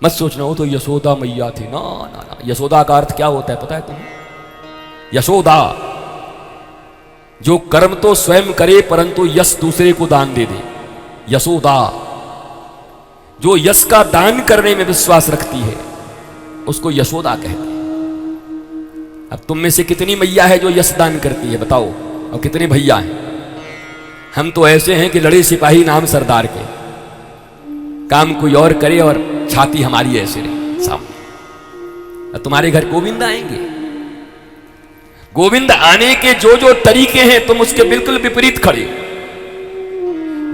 मत सोचना हो तो यशोदा मैया थी, ना ना ना। यशोदा का अर्थ क्या होता है पता है तुम्हें? यशोदा, जो कर्म तो स्वयं करे परंतु यश दूसरे को दान दे दे। यशोदा, जो यश का दान करने में विश्वास रखती है उसको यशोदा कहते हैं। अब तुम में से कितनी मैया है जो यश दान करती है बताओ, और कितने भैया हैं? हम तो ऐसे हैं कि लड़े सिपाही नाम सरदार के, काम कोई और करे और छाती हमारी ऐसे रहे सामने। और तुम्हारे घर गोविंद आएंगे, गोविंद आने के जो जो तरीके हैं तुम उसके बिल्कुल विपरीत खड़े।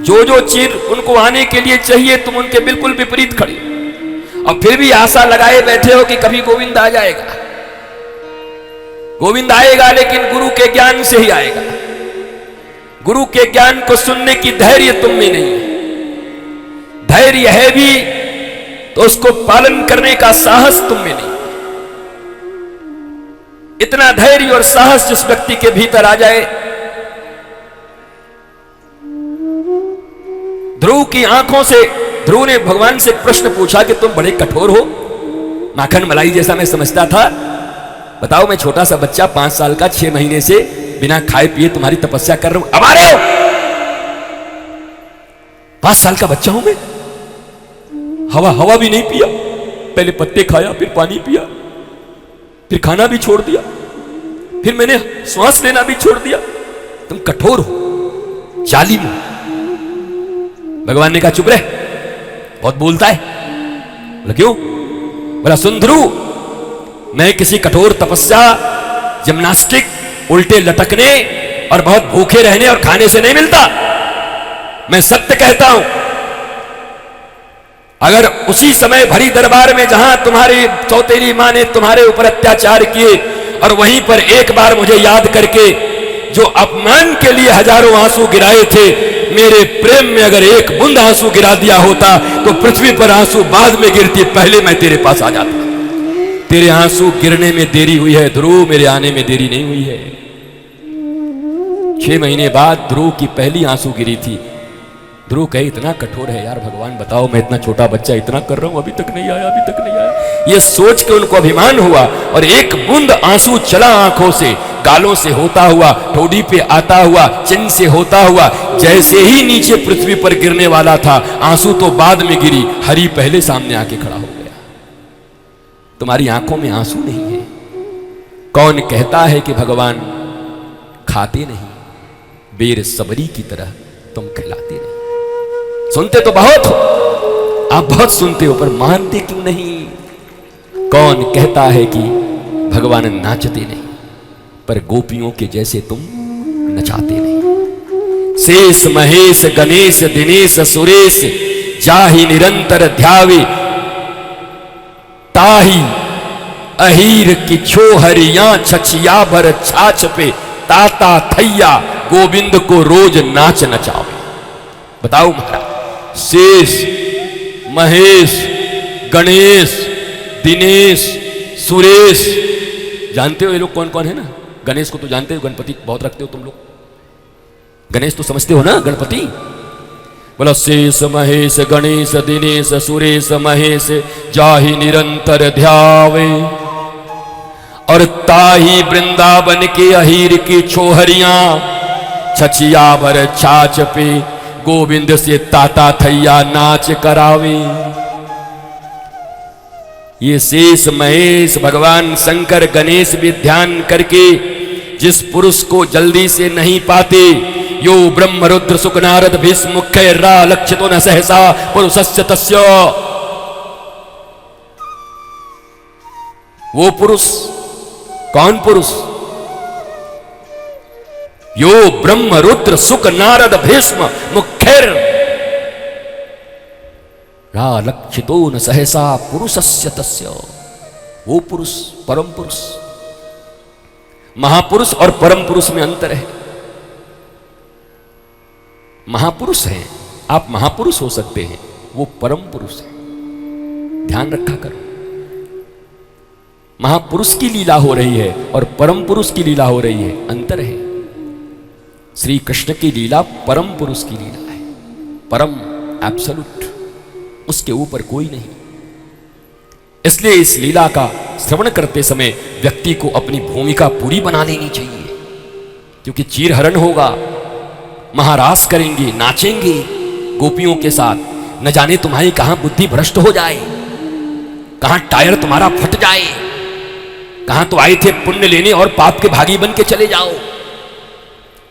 जो जो चीज उनको आने के लिए चाहिए तुम उनके बिल्कुल विपरीत खड़े, और फिर भी आशा लगाए बैठे हो कि कभी गोविंद आ जाएगा। गोविंद आएगा लेकिन गुरु के ज्ञान से ही आएगा। गुरु के ज्ञान को सुनने की धैर्य तुम में नहीं है। धैर्य है भी तो उसको पालन करने का साहस तुम में नहीं। इतना धैर्य और साहस जिस व्यक्ति के भीतर आ जाए। ध्रुव की आंखों से, ध्रुव ने भगवान से प्रश्न पूछा कि तुम बड़े कठोर हो, माखन मलाई जैसा मैं समझता था। बताओ, मैं छोटा सा बच्चा 5 साल का 6 महीने से बिना खाए पिए तुम्हारी तपस्या कर रहा हूं, अब आ रहे हो? 5 साल का बच्चा हूं मैं, हवा भी नहीं पिया, पहले पत्ते खाया, फिर पानी पिया, फिर खाना भी छोड़ दिया, फिर मैंने श्वास लेना भी छोड़ दिया। तुम कठोर हो, जालिम हो। भगवान ने कहा चुप रह, बहुत बोलता है। बोला क्यों? बोला सुन ध्रुव, मैं किसी कठोर तपस्या, जिम्नास्टिक, उल्टे लटकने और बहुत भूखे रहने और खाने से नहीं मिलता। मैं सत्य कहता हूं। अगर उसी समय भरी दरबार में जहां तुम्हारी चौतेरी मां ने तुम्हारे ऊपर अत्याचार किए और वहीं पर एक बार मुझे याद करके जो अपमान के लिए हजारों आंसू गिराए थे, मेरे प्रेम में अगर एक बूंद आंसू गिरा दिया होता तो पृथ्वी पर आंसू बाद में गिरती, पहले मैं तेरे पास आ जाता। तेरे आंसू गिरने में देरी हुई है ध्रुव, मेरे आने में देरी नहीं हुई है। 6 महीने बाद ध्रुव की पहली आंसू गिरी थी। ध्रुव कहे इतना कठोर है यार भगवान, बताओ मैं इतना छोटा बच्चा इतना कर रहा हूं, अभी तक नहीं आया, अभी तक नहीं आया। ये सोच के उनको अभिमान हुआ और एक बूंद आंसू चला आंखों से, गालों से होता हुआ, ठोड़ी पे आता हुआ, चिन्ह से होता हुआ, जैसे ही नीचे पृथ्वी पर गिरने वाला था, आंसू तो बाद में गिरी, हरि पहले सामने आके खड़ा हो गया। तुम्हारी आंखों में आंसू नहीं है। कौन कहता है कि भगवान खाते नहीं, बेर सबरी की तरह तुम खिलाते नहीं। सुनते तो बहुत हो, आप बहुत सुनते हो, पर मानते क्यों नहीं? कौन कहता है कि भगवान नाचते नहीं, पर गोपियों के जैसे तुम नचाते नहीं। शेष महेश गणेश दिनेश सुरेश जाहि निरंतर ध्यावे, ताही अहीर की छोहरियां छछिया भर छाछ पे, ताता थैया गोविंद को रोज नाच नचावे। बताओ महाराज, शेष महेश गणेश दिनेश सुरेश, जानते हो ये लोग कौन कौन है ना? गणेश को तो जानते हो, गणपति बहुत रखते हो तुम लोग, गणेश तो समझते हो ना गणपति। बोला शेष महेश गणेश दिनेश सुरेश महेश जाहि निरंतर ध्यावे, और ताही वृंदावन के अहीर की छोहरियां छछिया भर छाछ पे, गोविंद से ताता थैया नाच करावे। ये शेष महेश भगवान शंकर गणेश भी ध्यान करके जिस पुरुष को जल्दी से नहीं पाते, यो ब्रह्म रुद्र सुख नारद भीष्म मुख्य रा लक्षितो न सहसा पुरुषस्य तस्य, वो पुरुष कौन पुरुष? यो ब्रह्म रुद्र सुख नारद भीष्म मुख्यर रा लक्षितो न सहसा पुरुषस्य तस्य, वो पुरुष परम पुरुष। महापुरुष और परम पुरुष में अंतर है। महापुरुष हैं, आप महापुरुष हो सकते हैं, वो परम पुरुष है, ध्यान रखा करो। महापुरुष की लीला हो रही है और परम पुरुष की लीला हो रही है, अंतर है। श्री कृष्ण की लीला परम पुरुष की लीला है, परम एब्सोल्यूट, उसके ऊपर कोई नहीं। इसलिए इस लीला का श्रवण करते समय व्यक्ति को अपनी भूमिका पूरी बना लेनी चाहिए, क्योंकि चीरहरण होगा, महारास करेंगे, नाचेंगे गोपियों के साथ। न जाने तुम्हारी कहां बुद्धि भ्रष्ट हो जाए, कहां टायर तुम्हारा फट जाए, कहां तो आए थे पुण्य लेने और पाप के भागी बन के चले जाओ।